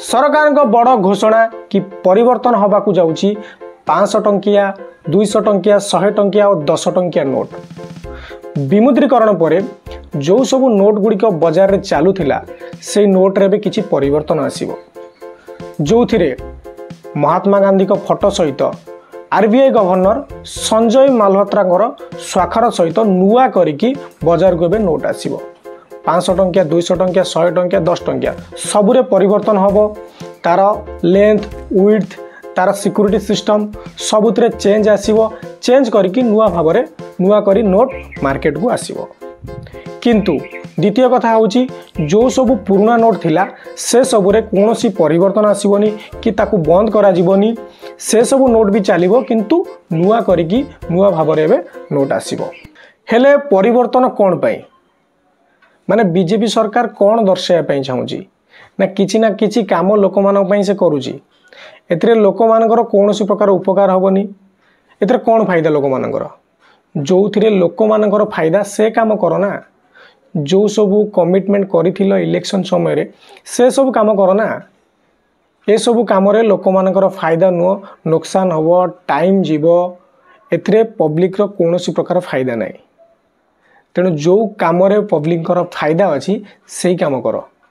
सरकार बड़ घोषणा कि परिवर्तन होबाकू जाउची 500 टंकिया 200 टंकिया 100 टंकिया और 10 टंकिया नोट। विमुद्रीकरण पर जो सब नोट गुड़िक बजार में चलूला से नोट रे भी किसी परिवर्तन आसीबो, जो थिरे महात्मा गांधी को फोटो सहित आरबीआई गवर्नर संजय मालहोत्रा स्वाक्षर सहित नुआ करिकी बजार को नोट आसीबो। 500 टंकिया 200 टंकिया 100 टंकिया 10 टंकिया सबुरे परिवर्तन होबो। तार लेंथ विड्थ तार सिक्योरिटी सिस्टम सबुतरे चेंज आसीबो। चेंज करिकी नुआ भाबरे नुआ करी नोट मार्केट को आसीबो। किंतु द्वितीय कथा होची जो सब पुराना नोट थिला से सबुरे कोनोसी परिवर्तन आसीबोनी कि ताकू बंद करा जीवोनी। से सब नोट भी चलिबो किंतु नुआ करिकी नुआ भाबरे एबे नोट आसीबो। हेले परिवर्तन कोन पई माने बीजेपी सरकार कौन दर्शाइबा चाहूँगी ना किछि काम लोक मान से करुँची। एथिरे लोक मानकर कौनसी प्रकार उपकार हेनी। एथिरे कौन फायदा लोक मानकर जो थिरे लोक मानकर फायदा से काम करना। जो सब कमिटमेंट करिथिलो इलेक्शन समय रे से सब काम करना। ए सब काम रे लोक मानकर फायदा नुह नुकसान हबो टाइम जीवो। एथिरे पब्लिक रो कौनसी प्रकार फायदा नहीं। तेणु जो काम पब्लिक फायदा अच्छी से काम कर।